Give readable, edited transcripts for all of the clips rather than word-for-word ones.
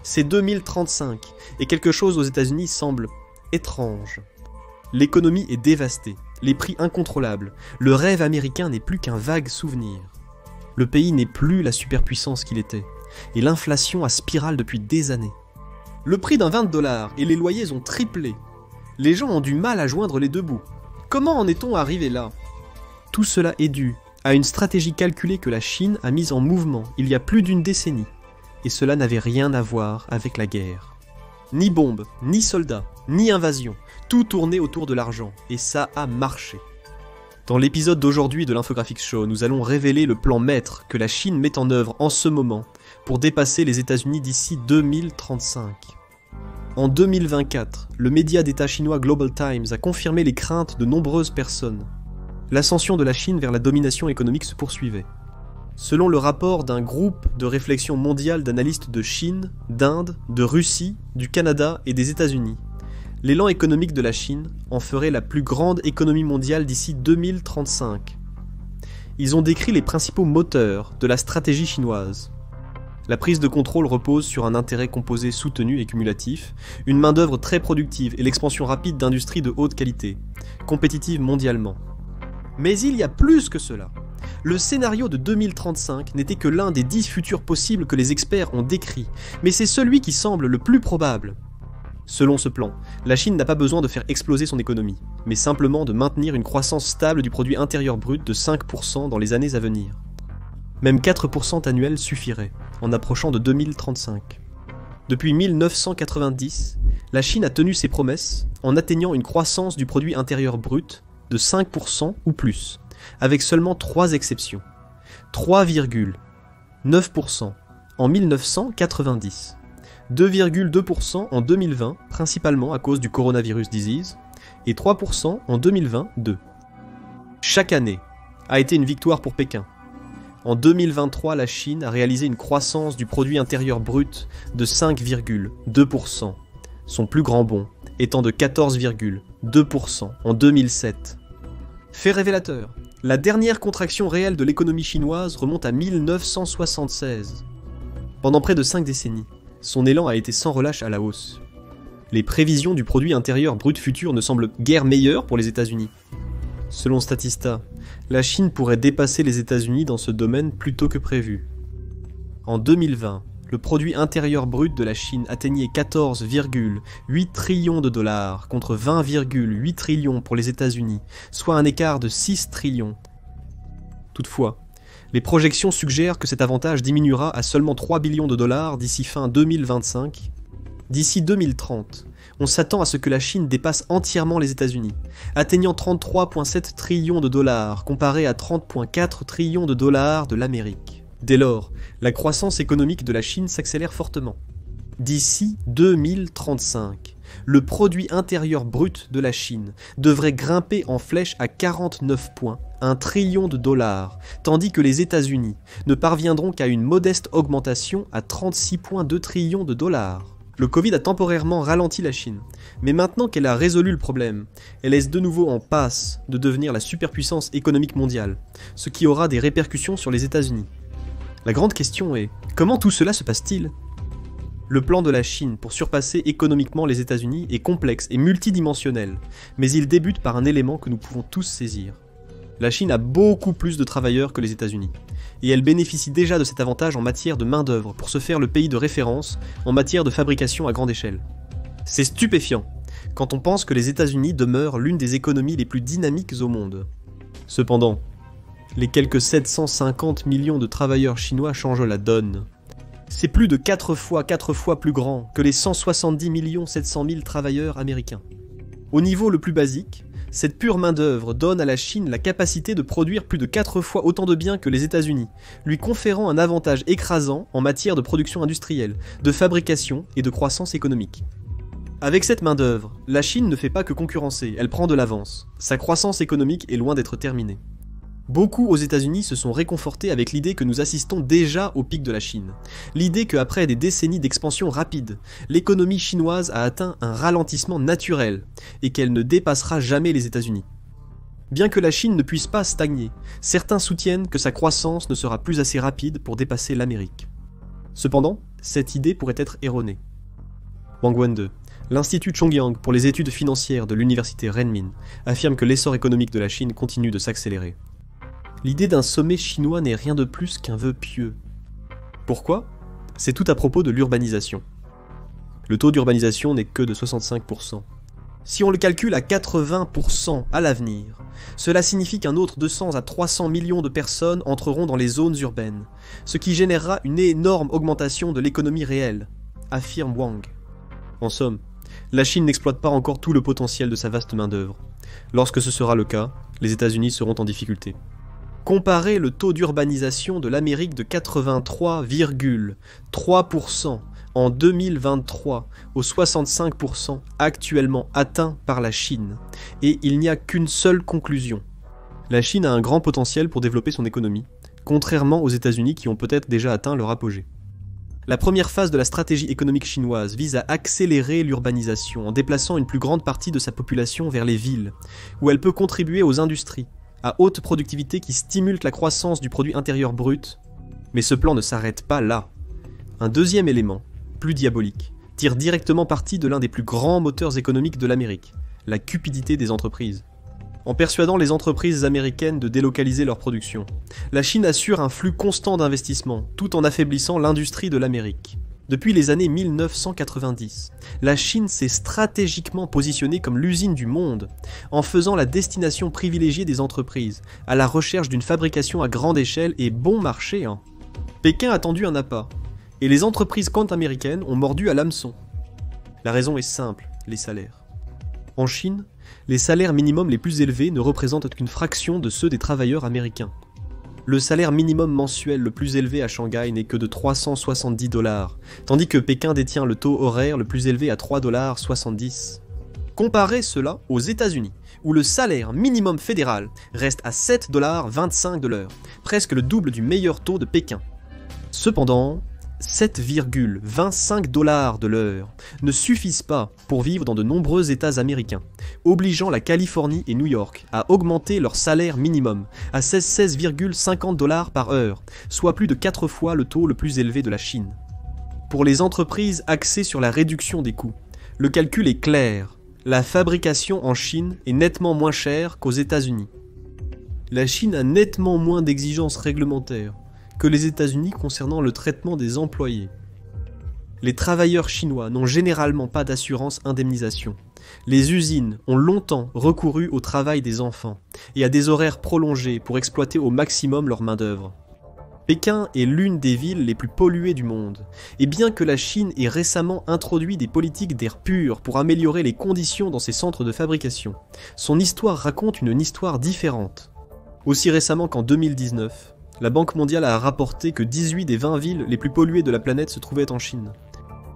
C'est 2035, et quelque chose aux États-Unis semble étrange. L'économie est dévastée, les prix incontrôlables, le rêve américain n'est plus qu'un vague souvenir. Le pays n'est plus la superpuissance qu'il était, et l'inflation a spirale depuis des années. Le prix d'un $20 et les loyers ont triplé. Les gens ont du mal à joindre les deux bouts. Comment en est-on arrivé là? Tout cela est dû à une stratégie calculée que la Chine a mise en mouvement il y a plus d'une décennie. Et cela n'avait rien à voir avec la guerre. Ni bombes, ni soldats, ni invasion, tout tournait autour de l'argent, et ça a marché. Dans l'épisode d'aujourd'hui de l'Infographics Show, nous allons révéler le plan maître que la Chine met en œuvre en ce moment pour dépasser les États-Unis d'ici 2035. En 2024, le média d'État chinois Global Times a confirmé les craintes de nombreuses personnes. L'ascension de la Chine vers la domination économique se poursuivait. Selon le rapport d'un groupe de réflexion mondiale d'analystes de Chine, d'Inde, de Russie, du Canada et des États-Unis, l'élan économique de la Chine en ferait la plus grande économie mondiale d'ici 2035. Ils ont décrit les principaux moteurs de la stratégie chinoise. La prise de contrôle repose sur un intérêt composé soutenu et cumulatif, une main-d'œuvre très productive et l'expansion rapide d'industries de haute qualité, compétitives mondialement. Mais il y a plus que cela. Le scénario de 2035 n'était que l'un des 10 futurs possibles que les experts ont décrits, mais c'est celui qui semble le plus probable. Selon ce plan, la Chine n'a pas besoin de faire exploser son économie, mais simplement de maintenir une croissance stable du produit intérieur brut de 5% dans les années à venir. Même 4% annuel suffirait, en approchant de 2035. Depuis 1990, la Chine a tenu ses promesses en atteignant une croissance du produit intérieur brut de 5% ou plus, avec seulement 3 exceptions. 3,9% en 1990, 2,2% en 2020, principalement à cause du coronavirus disease, et 3% en 2022. Chaque année a été une victoire pour Pékin. En 2023, la Chine a réalisé une croissance du produit intérieur brut de 5,2%, son plus grand bond étant de 14,2% en 2007. Fait révélateur, la dernière contraction réelle de l'économie chinoise remonte à 1976. Pendant près de 5 décennies, son élan a été sans relâche à la hausse. Les prévisions du produit intérieur brut futur ne semblent guère meilleures pour les États-Unis. Selon Statista, la Chine pourrait dépasser les États-Unis dans ce domaine plus tôt que prévu. En 2020, le produit intérieur brut de la Chine atteignait 14,8 trillions de dollars contre 20,8 trillions pour les États-Unis, soit un écart de 6 trillions. Toutefois, les projections suggèrent que cet avantage diminuera à seulement 3 billions de dollars d'ici fin 2025. D'ici 2030, on s'attend à ce que la Chine dépasse entièrement les États-Unis, atteignant 33,7 trillions de dollars comparé à 30,4 trillions de dollars de l'Amérique. Dès lors, la croissance économique de la Chine s'accélère fortement. D'ici 2035, le produit intérieur brut de la Chine devrait grimper en flèche à 49,1 trillions de dollars, tandis que les États-Unis ne parviendront qu'à une modeste augmentation à 36,2 trillions de dollars. Le Covid a temporairement ralenti la Chine, mais maintenant qu'elle a résolu le problème, elle est de nouveau en passe de devenir la superpuissance économique mondiale, ce qui aura des répercussions sur les États-Unis. La grande question est, comment tout cela se passe-t-il ? Le plan de la Chine pour surpasser économiquement les États-Unis est complexe et multidimensionnel, mais il débute par un élément que nous pouvons tous saisir. La Chine a beaucoup plus de travailleurs que les États-Unis, et elle bénéficie déjà de cet avantage en matière de main-d'œuvre pour se faire le pays de référence en matière de fabrication à grande échelle. C'est stupéfiant, quand on pense que les États-Unis demeurent l'une des économies les plus dynamiques au monde. Cependant, les quelques 750 millions de travailleurs chinois changent la donne. C'est plus de 4 fois plus grand que les 170 700 000 travailleurs américains. Au niveau le plus basique, cette pure main-d'œuvre donne à la Chine la capacité de produire plus de 4 fois autant de biens que les États-Unis, lui conférant un avantage écrasant en matière de production industrielle, de fabrication et de croissance économique. Avec cette main-d'œuvre, la Chine ne fait pas que concurrencer, elle prend de l'avance. Sa croissance économique est loin d'être terminée. Beaucoup aux États-Unis se sont réconfortés avec l'idée que nous assistons déjà au pic de la Chine. L'idée qu'après des décennies d'expansion rapide, l'économie chinoise a atteint un ralentissement naturel et qu'elle ne dépassera jamais les États-Unis. Bien que la Chine ne puisse pas stagner, certains soutiennent que sa croissance ne sera plus assez rapide pour dépasser l'Amérique. Cependant, cette idée pourrait être erronée. Wang Wende, l'Institut Chongyang pour les études financières de l'université Renmin, affirme que l'essor économique de la Chine continue de s'accélérer. L'idée d'un sommet chinois n'est rien de plus qu'un vœu pieux. Pourquoi ? C'est tout à propos de l'urbanisation. Le taux d'urbanisation n'est que de 65%. Si on le calcule à 80% à l'avenir, cela signifie qu'un autre 200 à 300 millions de personnes entreront dans les zones urbaines, ce qui générera une énorme augmentation de l'économie réelle, affirme Wang. En somme, la Chine n'exploite pas encore tout le potentiel de sa vaste main-d'œuvre. Lorsque ce sera le cas, les États-Unis seront en difficulté. Comparez le taux d'urbanisation de l'Amérique de 83,3% en 2023 aux 65% actuellement atteints par la Chine. Et il n'y a qu'une seule conclusion. La Chine a un grand potentiel pour développer son économie, contrairement aux États-Unis qui ont peut-être déjà atteint leur apogée. La première phase de la stratégie économique chinoise vise à accélérer l'urbanisation en déplaçant une plus grande partie de sa population vers les villes, où elle peut contribuer aux industries, à haute productivité qui stimulent la croissance du produit intérieur brut. Mais ce plan ne s'arrête pas là. Un deuxième élément, plus diabolique, tire directement parti de l'un des plus grands moteurs économiques de l'Amérique, la cupidité des entreprises. En persuadant les entreprises américaines de délocaliser leur production, la Chine assure un flux constant d'investissement, tout en affaiblissant l'industrie de l'Amérique. Depuis les années 1990, la Chine s'est stratégiquement positionnée comme l'usine du monde, en faisant la destination privilégiée des entreprises, à la recherche d'une fabrication à grande échelle et bon marché. Pékin a tendu un appât, et les entreprises américaines ont mordu à l'hameçon. La raison est simple, les salaires. En Chine, les salaires minimums les plus élevés ne représentent qu'une fraction de ceux des travailleurs américains. Le salaire minimum mensuel le plus élevé à Shanghai n'est que de 370 $, tandis que Pékin détient le taux horaire le plus élevé à 3,70 $. Comparez cela aux États-Unis, où le salaire minimum fédéral reste à 7,25 $ de l'heure, presque le double du meilleur taux de Pékin. Cependant, 7,25 $ de l'heure ne suffisent pas pour vivre dans de nombreux États américains, obligeant la Californie et New York à augmenter leur salaire minimum à 16,50 $ par heure, soit plus de 4 fois le taux le plus élevé de la Chine. Pour les entreprises axées sur la réduction des coûts, le calcul est clair, la fabrication en Chine est nettement moins chère qu'aux États-Unis. La Chine a nettement moins d'exigences réglementaires que les États-Unis concernant le traitement des employés. Les travailleurs chinois n'ont généralement pas d'assurance indemnisation. Les usines ont longtemps recouru au travail des enfants et à des horaires prolongés pour exploiter au maximum leur main-d'œuvre. Pékin est l'une des villes les plus polluées du monde, et bien que la Chine ait récemment introduit des politiques d'air pur pour améliorer les conditions dans ses centres de fabrication, son histoire raconte une histoire différente. Aussi récemment qu'en 2019, la Banque mondiale a rapporté que 18 des 20 villes les plus polluées de la planète se trouvaient en Chine.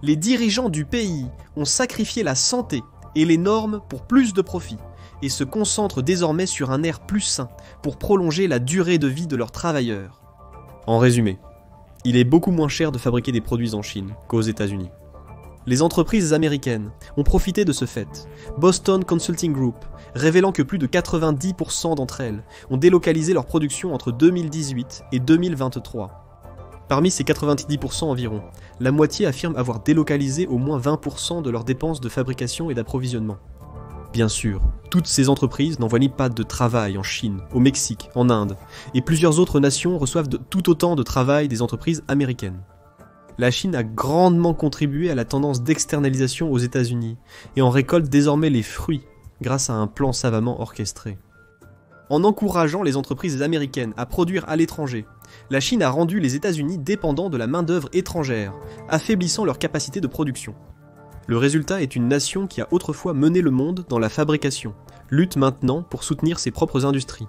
Les dirigeants du pays ont sacrifié la santé et les normes pour plus de profit et se concentrent désormais sur un air plus sain pour prolonger la durée de vie de leurs travailleurs. En résumé, il est beaucoup moins cher de fabriquer des produits en Chine qu'aux États-Unis. Les entreprises américaines ont profité de ce fait. Boston Consulting Group, révélant que plus de 90% d'entre elles ont délocalisé leur production entre 2018 et 2023. Parmi ces 90% environ, la moitié affirme avoir délocalisé au moins 20% de leurs dépenses de fabrication et d'approvisionnement. Bien sûr, toutes ces entreprises n'envoient pas de travail en Chine, au Mexique, en Inde, et plusieurs autres nations reçoivent tout autant de travail des entreprises américaines. La Chine a grandement contribué à la tendance d'externalisation aux États-Unis et en récolte désormais les fruits grâce à un plan savamment orchestré. En encourageant les entreprises américaines à produire à l'étranger, la Chine a rendu les États-Unis dépendants de la main-d'œuvre étrangère, affaiblissant leur capacité de production. Le résultat est une nation qui a autrefois mené le monde dans la fabrication, lutte maintenant pour soutenir ses propres industries.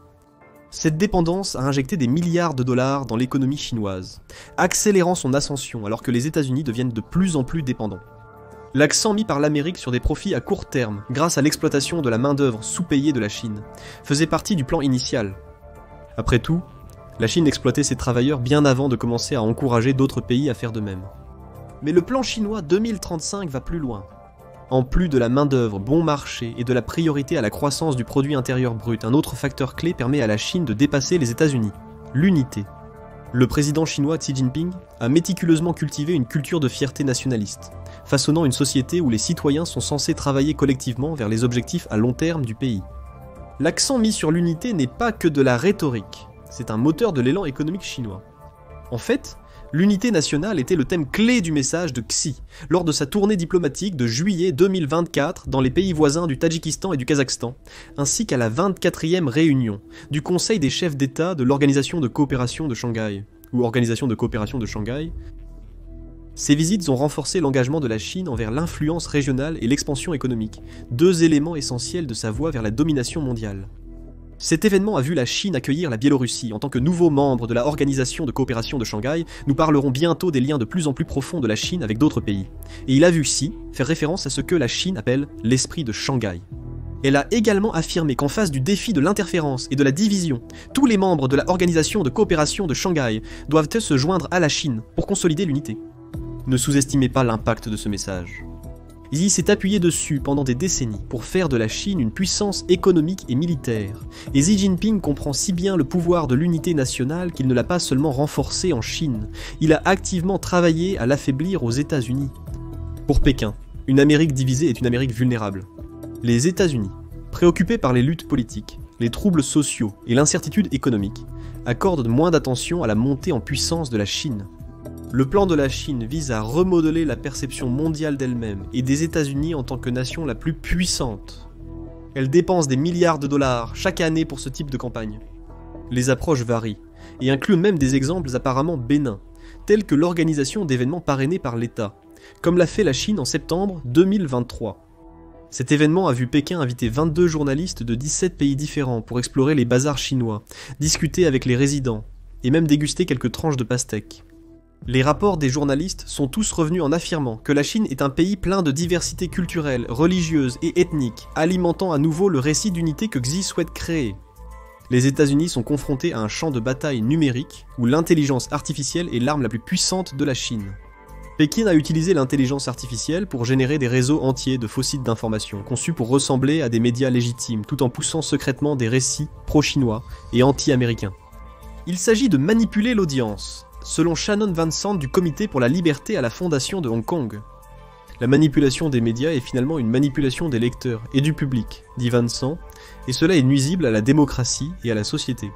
Cette dépendance a injecté des milliards de dollars dans l'économie chinoise, accélérant son ascension alors que les États-Unis deviennent de plus en plus dépendants. L'accent mis par l'Amérique sur des profits à court terme, grâce à l'exploitation de la main-d'œuvre sous-payée de la Chine, faisait partie du plan initial. Après tout, la Chine exploitait ses travailleurs bien avant de commencer à encourager d'autres pays à faire de même. Mais le plan chinois 2035 va plus loin. En plus de la main-d'œuvre bon marché et de la priorité à la croissance du produit intérieur brut, un autre facteur clé permet à la Chine de dépasser les États-Unis, l'unité. Le président chinois Xi Jinping a méticuleusement cultivé une culture de fierté nationaliste, façonnant une société où les citoyens sont censés travailler collectivement vers les objectifs à long terme du pays. L'accent mis sur l'unité n'est pas que de la rhétorique, c'est un moteur de l'élan économique chinois. En fait, l'unité nationale était le thème clé du message de Xi lors de sa tournée diplomatique de juillet 2024 dans les pays voisins du Tadjikistan et du Kazakhstan, ainsi qu'à la 24e réunion du Conseil des chefs d'État de l'Organisation de coopération de Shanghai, ou Organisation de coopération de Shanghai. Ces visites ont renforcé l'engagement de la Chine envers l'influence régionale et l'expansion économique, deux éléments essentiels de sa voie vers la domination mondiale. Cet événement a vu la Chine accueillir la Biélorussie en tant que nouveau membre de la Organisation de coopération de Shanghai. Nous parlerons bientôt des liens de plus en plus profonds de la Chine avec d'autres pays. Et il a vu Xi faire référence à ce que la Chine appelle l'esprit de Shanghai. Elle a également affirmé qu'en face du défi de l'interférence et de la division, tous les membres de la Organisation de coopération de Shanghai doivent se joindre à la Chine pour consolider l'unité. Ne sous-estimez pas l'impact de ce message. Xi s'est appuyé dessus pendant des décennies pour faire de la Chine une puissance économique et militaire, et Xi Jinping comprend si bien le pouvoir de l'unité nationale qu'il ne l'a pas seulement renforcé en Chine, il a activement travaillé à l'affaiblir aux États-Unis. Pour Pékin, une Amérique divisée est une Amérique vulnérable. Les États-Unis, préoccupés par les luttes politiques, les troubles sociaux et l'incertitude économique, accordent moins d'attention à la montée en puissance de la Chine. Le plan de la Chine vise à remodeler la perception mondiale d'elle-même et des États-Unis en tant que nation la plus puissante. Elle dépense des milliards de dollars chaque année pour ce type de campagne. Les approches varient, et incluent même des exemples apparemment bénins, tels que l'organisation d'événements parrainés par l'État, comme l'a fait la Chine en septembre 2023. Cet événement a vu Pékin inviter 22 journalistes de 17 pays différents pour explorer les bazars chinois, discuter avec les résidents, et même déguster quelques tranches de pastèques. Les rapports des journalistes sont tous revenus en affirmant que la Chine est un pays plein de diversité culturelle, religieuse et ethnique, alimentant à nouveau le récit d'unité que Xi souhaite créer. Les États-Unis sont confrontés à un champ de bataille numérique où l'intelligence artificielle est l'arme la plus puissante de la Chine. Pékin a utilisé l'intelligence artificielle pour générer des réseaux entiers de faux sites d'information, conçus pour ressembler à des médias légitimes, tout en poussant secrètement des récits pro-chinois et anti-américains. Il s'agit de manipuler l'audience, selon Shannon Vincent du Comité pour la liberté à la Fondation de Hong Kong. La manipulation des médias est finalement une manipulation des lecteurs et du public, dit Vincent, et cela est nuisible à la démocratie et à la société.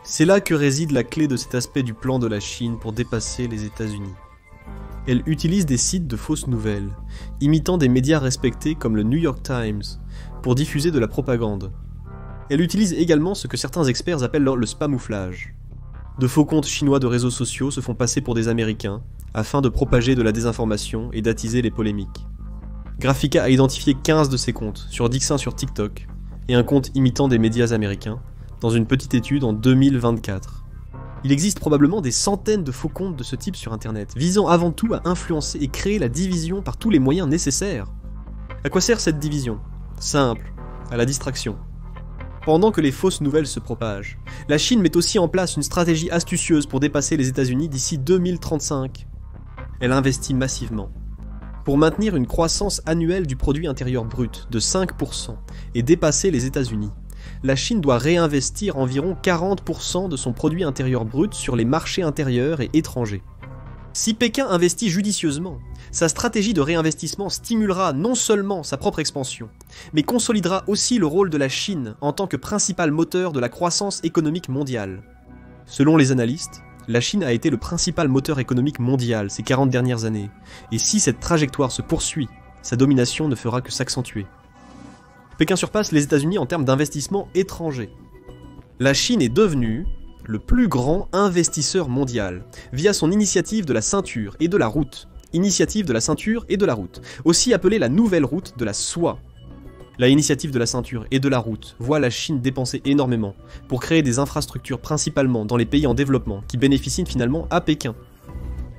C'est là que réside la clé de cet aspect du plan de la Chine pour dépasser les États-Unis. Elle utilise des sites de fausses nouvelles, imitant des médias respectés comme le New York Times, pour diffuser de la propagande. Elle utilise également ce que certains experts appellent le spamouflage. De faux comptes chinois de réseaux sociaux se font passer pour des Américains, afin de propager de la désinformation et d'attiser les polémiques. Graphica a identifié 15 de ces comptes, sur 10 sur TikTok, et un compte imitant des médias américains, dans une petite étude en 2024. Il existe probablement des centaines de faux comptes de ce type sur internet, visant avant tout à influencer et créer la division par tous les moyens nécessaires. À quoi sert cette division? Simple, à la distraction. Pendant que les fausses nouvelles se propagent, la Chine met aussi en place une stratégie astucieuse pour dépasser les États-Unis d'ici 2035. Elle investit massivement. Pour maintenir une croissance annuelle du produit intérieur brut de 5% et dépasser les États-Unis, la Chine doit réinvestir environ 40% de son produit intérieur brut sur les marchés intérieurs et étrangers. Si Pékin investit judicieusement, sa stratégie de réinvestissement stimulera non seulement sa propre expansion, mais consolidera aussi le rôle de la Chine en tant que principal moteur de la croissance économique mondiale. Selon les analystes, la Chine a été le principal moteur économique mondial ces 40 dernières années, et si cette trajectoire se poursuit, sa domination ne fera que s'accentuer. Pékin surpasse les États-Unis en termes d'investissement étranger. La Chine est devenue le plus grand investisseur mondial, via son initiative de la ceinture et de la route. Initiative de la ceinture et de la route, aussi appelée la nouvelle route de la soie. La initiative de la ceinture et de la route voit la Chine dépenser énormément pour créer des infrastructures principalement dans les pays en développement qui bénéficient finalement à Pékin.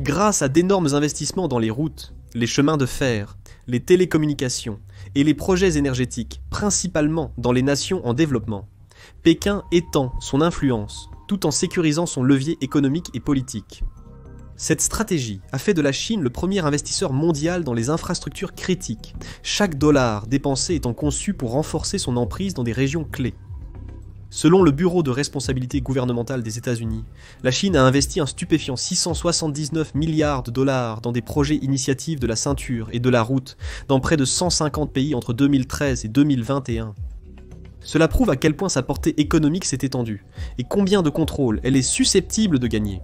Grâce à d'énormes investissements dans les routes, les chemins de fer, les télécommunications et les projets énergétiques, principalement dans les nations en développement, Pékin étend son influence tout en sécurisant son levier économique et politique. Cette stratégie a fait de la Chine le premier investisseur mondial dans les infrastructures critiques, chaque dollar dépensé étant conçu pour renforcer son emprise dans des régions clés. Selon le Bureau de responsabilité gouvernementale des États-Unis, la Chine a investi un stupéfiant 679 milliards de dollars dans des projets initiatives de la ceinture et de la route dans près de 150 pays entre 2013 et 2021. Cela prouve à quel point sa portée économique s'est étendue, et combien de contrôles elle est susceptible de gagner.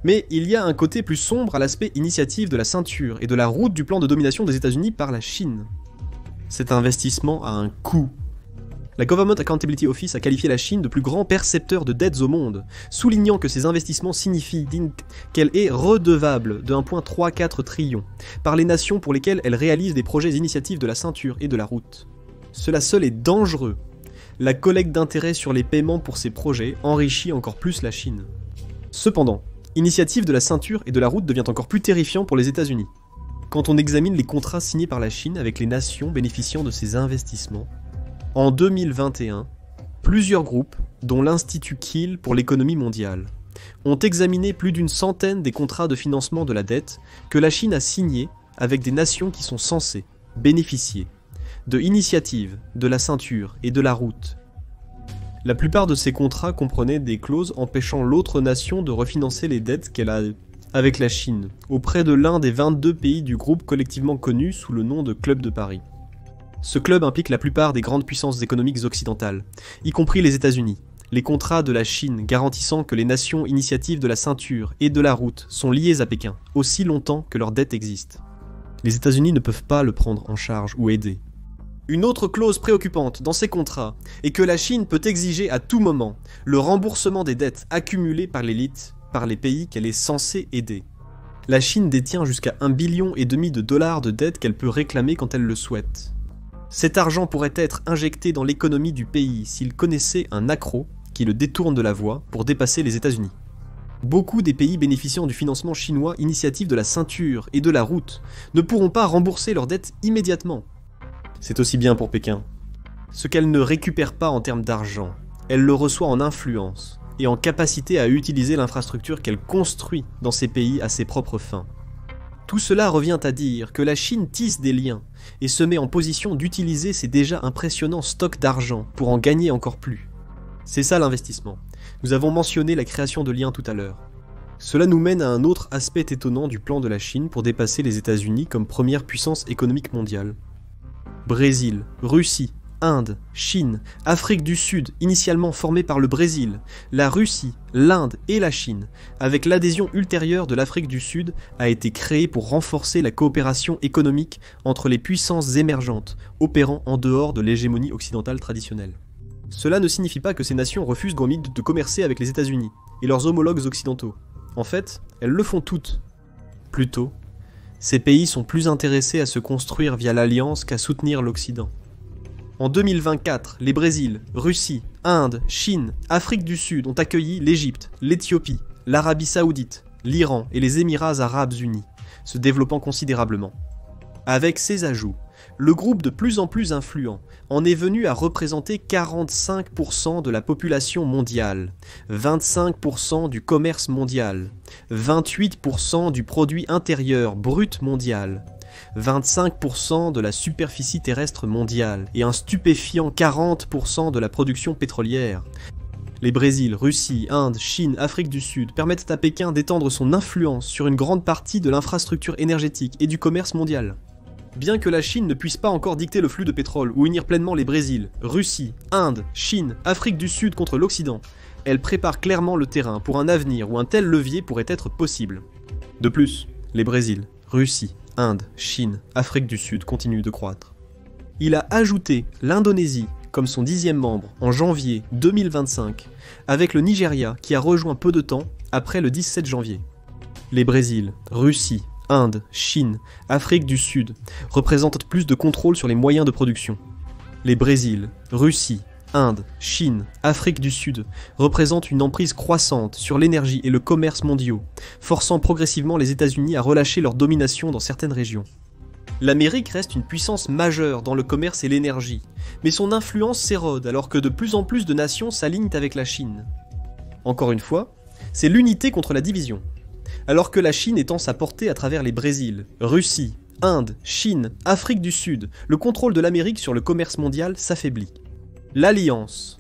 Mais il y a un côté plus sombre à l'aspect initiative de la ceinture et de la route du plan de domination des États-Unis par la Chine. Cet investissement a un coût. La Government Accountability Office a qualifié la Chine de plus grand percepteur de dettes au monde, soulignant que ces investissements signifient qu'elle est redevable de 1,34 trillion par les nations pour lesquelles elle réalise des projets initiatives de la ceinture et de la route. Cela seul est dangereux. La collecte d'intérêts sur les paiements pour ces projets enrichit encore plus la Chine. Cependant, l'initiative de la ceinture et de la route devient encore plus terrifiant pour les États-Unis. Quand on examine les contrats signés par la Chine avec les nations bénéficiant de ces investissements, en 2021, plusieurs groupes, dont l'Institut Kiel pour l'économie mondiale, ont examiné plus d'une centaine des contrats de financement de la dette que la Chine a signés avec des nations qui sont censées bénéficier de initiatives, de la ceinture et de la route. La plupart de ces contrats comprenaient des clauses empêchant l'autre nation de refinancer les dettes qu'elle a avec la Chine, auprès de l'un des 22 pays du groupe collectivement connu sous le nom de Club de Paris. Ce club implique la plupart des grandes puissances économiques occidentales, y compris les États-Unis. Les contrats de la Chine garantissant que les nations initiatives de la ceinture et de la route sont liées à Pékin, aussi longtemps que leur dette existe. Les États-Unis ne peuvent pas le prendre en charge ou aider. Une autre clause préoccupante dans ces contrats est que la Chine peut exiger à tout moment le remboursement des dettes accumulées par l'élite par les pays qu'elle est censée aider. La Chine détient jusqu'à 1,5 billion de dollars de dettes qu'elle peut réclamer quand elle le souhaite. Cet argent pourrait être injecté dans l'économie du pays s'il connaissait un accroc qui le détourne de la voie pour dépasser les États-Unis. Beaucoup des pays bénéficiant du financement chinois initiative de la ceinture et de la route ne pourront pas rembourser leurs dettes immédiatement. C'est aussi bien pour Pékin. Ce qu'elle ne récupère pas en termes d'argent, elle le reçoit en influence et en capacité à utiliser l'infrastructure qu'elle construit dans ces pays à ses propres fins. Tout cela revient à dire que la Chine tisse des liens et se met en position d'utiliser ses déjà impressionnants stocks d'argent pour en gagner encore plus. C'est ça l'investissement. Nous avons mentionné la création de liens tout à l'heure. Cela nous mène à un autre aspect étonnant du plan de la Chine pour dépasser les États-Unis comme première puissance économique mondiale. Brésil, Russie, Inde, Chine, Afrique du Sud, initialement formées par le Brésil, la Russie, l'Inde et la Chine, avec l'adhésion ultérieure de l'Afrique du Sud, a été créée pour renforcer la coopération économique entre les puissances émergentes, opérant en dehors de l'hégémonie occidentale traditionnelle. Cela ne signifie pas que ces nations refusent Gromit de commercer avec les États-Unis et leurs homologues occidentaux. En fait, elles le font toutes. Plutôt, ces pays sont plus intéressés à se construire via l'Alliance qu'à soutenir l'Occident. En 2024, les Brésil, Russie, Inde, Chine, Afrique du Sud ont accueilli l'Égypte, l'Éthiopie, l'Arabie Saoudite, l'Iran et les Émirats Arabes Unis, se développant considérablement. Avec ces ajouts, le groupe de plus en plus influent en est venu à représenter 45% de la population mondiale, 25% du commerce mondial, 28% du produit intérieur brut mondial, 25% de la superficie terrestre mondiale et un stupéfiant 40% de la production pétrolière. Les Brésil, Russie, Inde, Chine, Afrique du Sud permettent à Pékin d'étendre son influence sur une grande partie de l'infrastructure énergétique et du commerce mondial. Bien que la Chine ne puisse pas encore dicter le flux de pétrole ou unir pleinement les Brésil, Russie, Inde, Chine, Afrique du Sud contre l'Occident, elle prépare clairement le terrain pour un avenir où un tel levier pourrait être possible. De plus, les Brésil, Russie, Inde, Chine, Afrique du Sud continuent de croître. Il a ajouté l'Indonésie comme son 10e membre en janvier 2025, avec le Nigeria qui a rejoint peu de temps après le 17 janvier. Les Brésil, Russie, Inde, Chine, Afrique du Sud représentent plus de contrôle sur les moyens de production. Les Brésil, Russie, Inde, Chine, Afrique du Sud représentent une emprise croissante sur l'énergie et le commerce mondiaux, forçant progressivement les États-Unis à relâcher leur domination dans certaines régions. L'Amérique reste une puissance majeure dans le commerce et l'énergie, mais son influence s'érode alors que de plus en plus de nations s'alignent avec la Chine. Encore une fois, c'est l'unité contre la division. Alors que la Chine étend sa portée à travers les Brésil, Russie, Inde, Chine, Afrique du Sud, le contrôle de l'Amérique sur le commerce mondial s'affaiblit. L'Alliance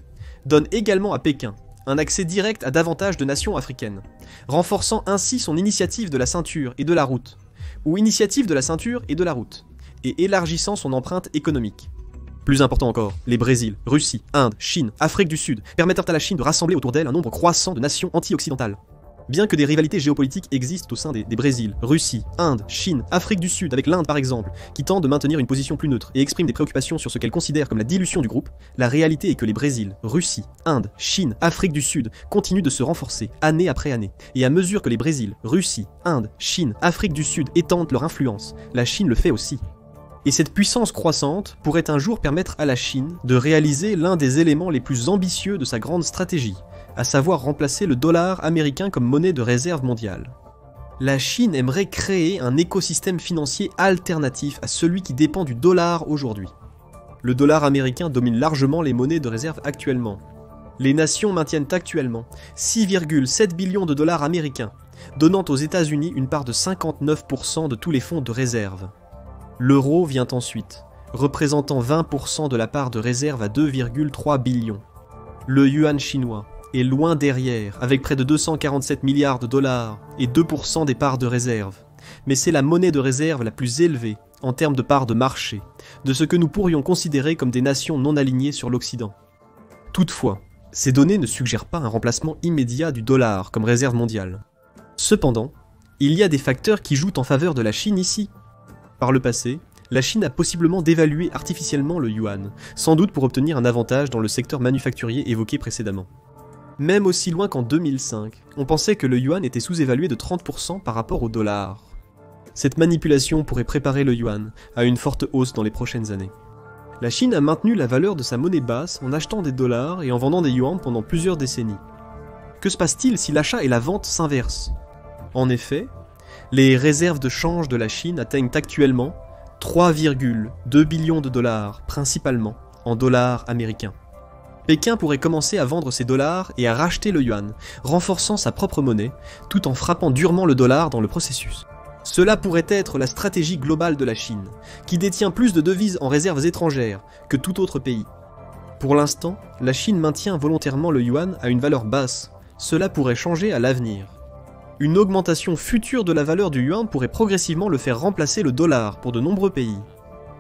donne également à Pékin un accès direct à davantage de nations africaines, renforçant ainsi son initiative de la ceinture et de la route, ou initiative de la ceinture et de la route, et élargissant son empreinte économique. Plus important encore, les Brésil, Russie, Inde, Chine, Afrique du Sud permettent à la Chine de rassembler autour d'elle un nombre croissant de nations anti-occidentales. Bien que des rivalités géopolitiques existent au sein des Brésil, Russie, Inde, Chine, Afrique du Sud, avec l'Inde par exemple, qui tente de maintenir une position plus neutre et exprime des préoccupations sur ce qu'elle considère comme la dilution du groupe, la réalité est que les Brésil, Russie, Inde, Chine, Afrique du Sud continuent de se renforcer année après année. Et à mesure que les Brésil, Russie, Inde, Chine, Afrique du Sud étendent leur influence, la Chine le fait aussi. Et cette puissance croissante pourrait un jour permettre à la Chine de réaliser l'un des éléments les plus ambitieux de sa grande stratégie, à savoir remplacer le dollar américain comme monnaie de réserve mondiale. La Chine aimerait créer un écosystème financier alternatif à celui qui dépend du dollar aujourd'hui. Le dollar américain domine largement les monnaies de réserve actuellement. Les nations maintiennent actuellement 6,7 billions de dollars américains, donnant aux États-Unis une part de 59% de tous les fonds de réserve. L'euro vient ensuite, représentant 20% de la part de réserve à 2,3 billions. Le yuan chinois est loin derrière, avec près de 247 milliards de dollars et 2% des parts de réserve. Mais c'est la monnaie de réserve la plus élevée en termes de parts de marché, de ce que nous pourrions considérer comme des nations non alignées sur l'Occident. Toutefois, ces données ne suggèrent pas un remplacement immédiat du dollar comme réserve mondiale. Cependant, il y a des facteurs qui jouent en faveur de la Chine ici. Par le passé, la Chine a possiblement dévalué artificiellement le yuan, sans doute pour obtenir un avantage dans le secteur manufacturier évoqué précédemment. Même aussi loin qu'en 2005, on pensait que le yuan était sous-évalué de 30% par rapport au dollar. Cette manipulation pourrait préparer le yuan à une forte hausse dans les prochaines années. La Chine a maintenu la valeur de sa monnaie basse en achetant des dollars et en vendant des yuans pendant plusieurs décennies. Que se passe-t-il si l'achat et la vente s'inversent ? En effet, les réserves de change de la Chine atteignent actuellement 3,2 billions de dollars, principalement en dollars américains. Pékin pourrait commencer à vendre ses dollars et à racheter le yuan, renforçant sa propre monnaie, tout en frappant durement le dollar dans le processus. Cela pourrait être la stratégie globale de la Chine, qui détient plus de devises en réserves étrangères que tout autre pays. Pour l'instant, la Chine maintient volontairement le yuan à une valeur basse. Cela pourrait changer à l'avenir. Une augmentation future de la valeur du yuan pourrait progressivement le faire remplacer le dollar pour de nombreux pays.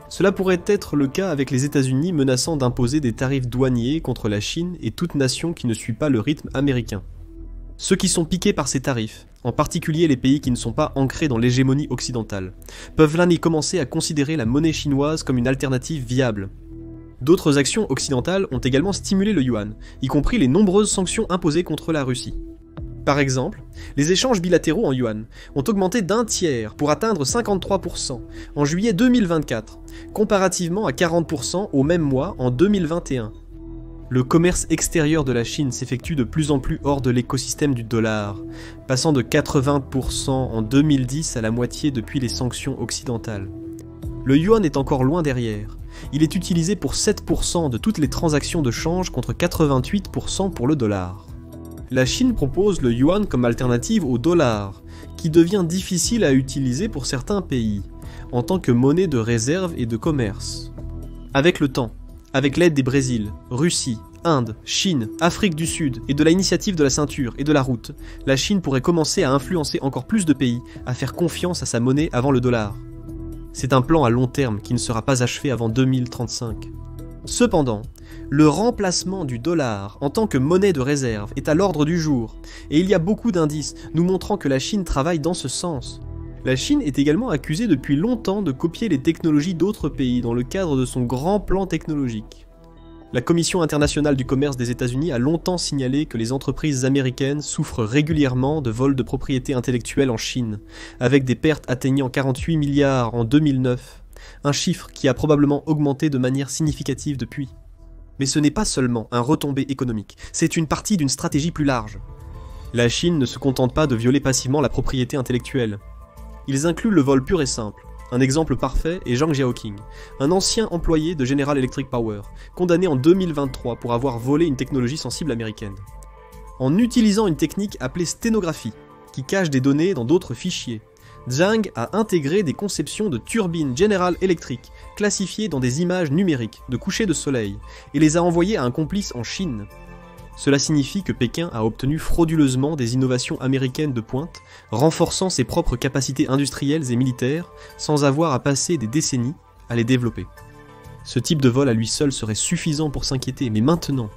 Cela pourrait être le cas avec les États-Unis menaçant d'imposer des tarifs douaniers contre la Chine et toute nation qui ne suit pas le rythme américain. Ceux qui sont piqués par ces tarifs, en particulier les pays qui ne sont pas ancrés dans l'hégémonie occidentale, peuvent l'année commencer à considérer la monnaie chinoise comme une alternative viable. D'autres actions occidentales ont également stimulé le yuan, y compris les nombreuses sanctions imposées contre la Russie. Par exemple, les échanges bilatéraux en yuan ont augmenté d'un tiers pour atteindre 53% en juillet 2024, comparativement à 40% au même mois en 2021. Le commerce extérieur de la Chine s'effectue de plus en plus hors de l'écosystème du dollar, passant de 80% en 2010 à la moitié depuis les sanctions occidentales. Le yuan est encore loin derrière. Il est utilisé pour 7% de toutes les transactions de change contre 88% pour le dollar. La Chine propose le yuan comme alternative au dollar, qui devient difficile à utiliser pour certains pays, en tant que monnaie de réserve et de commerce. Avec le temps, avec l'aide des Brésil, Russie, Inde, Chine, Afrique du Sud et de l'initiative de la ceinture et de la route, la Chine pourrait commencer à influencer encore plus de pays à faire confiance à sa monnaie avant le dollar. C'est un plan à long terme qui ne sera pas achevé avant 2035. Cependant, le remplacement du dollar en tant que monnaie de réserve est à l'ordre du jour, et il y a beaucoup d'indices nous montrant que la Chine travaille dans ce sens. La Chine est également accusée depuis longtemps de copier les technologies d'autres pays dans le cadre de son grand plan technologique. La Commission internationale du commerce des États-Unis a longtemps signalé que les entreprises américaines souffrent régulièrement de vols de propriété intellectuelle en Chine, avec des pertes atteignant 48 milliards en 2009, un chiffre qui a probablement augmenté de manière significative depuis. Mais ce n'est pas seulement un retombé économique, c'est une partie d'une stratégie plus large. La Chine ne se contente pas de violer passivement la propriété intellectuelle. Ils incluent le vol pur et simple. Un exemple parfait est Zhang Xiaoqing, un ancien employé de General Electric Power, condamné en 2023 pour avoir volé une technologie sensible américaine. En utilisant une technique appelée sténographie, qui cache des données dans d'autres fichiers, Zhang a intégré des conceptions de turbines General Electric classifiées dans des images numériques de coucher de soleil et les a envoyées à un complice en Chine. Cela signifie que Pékin a obtenu frauduleusement des innovations américaines de pointe, renforçant ses propres capacités industrielles et militaires, sans avoir à passer des décennies à les développer. Ce type de vol à lui seul serait suffisant pour s'inquiéter, mais maintenant,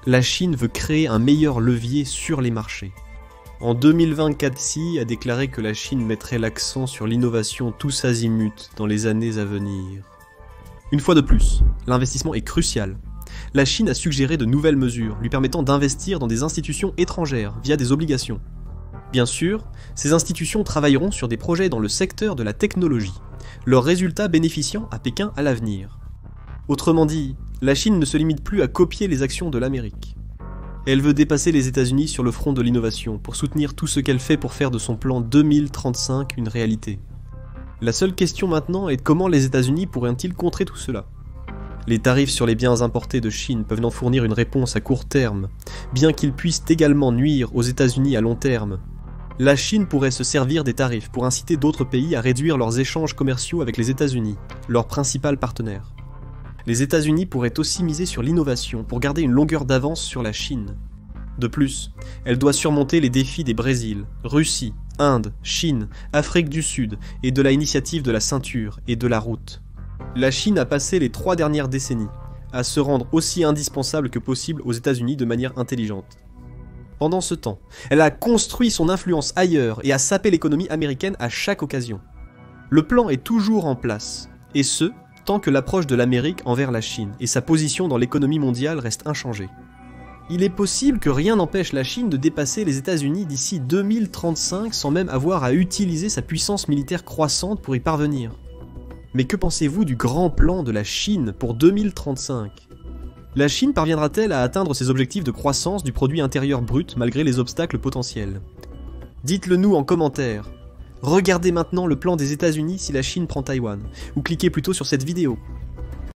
la Chine veut créer un meilleur levier sur les marchés. En 2024, Xi a déclaré que la Chine mettrait l'accent sur l'innovation tous azimuts dans les années à venir. Une fois de plus, l'investissement est crucial. La Chine a suggéré de nouvelles mesures, lui permettant d'investir dans des institutions étrangères via des obligations. Bien sûr, ces institutions travailleront sur des projets dans le secteur de la technologie, leurs résultats bénéficiant à Pékin à l'avenir. Autrement dit, la Chine ne se limite plus à copier les actions de l'Amérique. Elle veut dépasser les États-Unis sur le front de l'innovation pour soutenir tout ce qu'elle fait pour faire de son plan 2035 une réalité. La seule question maintenant est de comment les États-Unis pourraient-ils contrer tout cela. Les tarifs sur les biens importés de Chine peuvent en fournir une réponse à court terme, bien qu'ils puissent également nuire aux États-Unis à long terme. La Chine pourrait se servir des tarifs pour inciter d'autres pays à réduire leurs échanges commerciaux avec les États-Unis, leur principal partenaire. Les États-Unis pourraient aussi miser sur l'innovation pour garder une longueur d'avance sur la Chine. De plus, elle doit surmonter les défis des Brésil, Russie, Inde, Chine, Afrique du Sud et de l'initiative de la ceinture et de la route. La Chine a passé les 3 dernières décennies à se rendre aussi indispensable que possible aux États-Unis de manière intelligente. Pendant ce temps, elle a construit son influence ailleurs et a sapé l'économie américaine à chaque occasion. Le plan est toujours en place, et ce, tant que l'approche de l'Amérique envers la Chine et sa position dans l'économie mondiale reste inchangée. Il est possible que rien n'empêche la Chine de dépasser les États-Unis d'ici 2035 sans même avoir à utiliser sa puissance militaire croissante pour y parvenir. Mais que pensez-vous du grand plan de la Chine pour 2035 ? La Chine parviendra-t-elle à atteindre ses objectifs de croissance du produit intérieur brut malgré les obstacles potentiels ? Dites-le nous en commentaire. Regardez maintenant le plan des États-Unis si la Chine prend Taïwan, ou cliquez plutôt sur cette vidéo.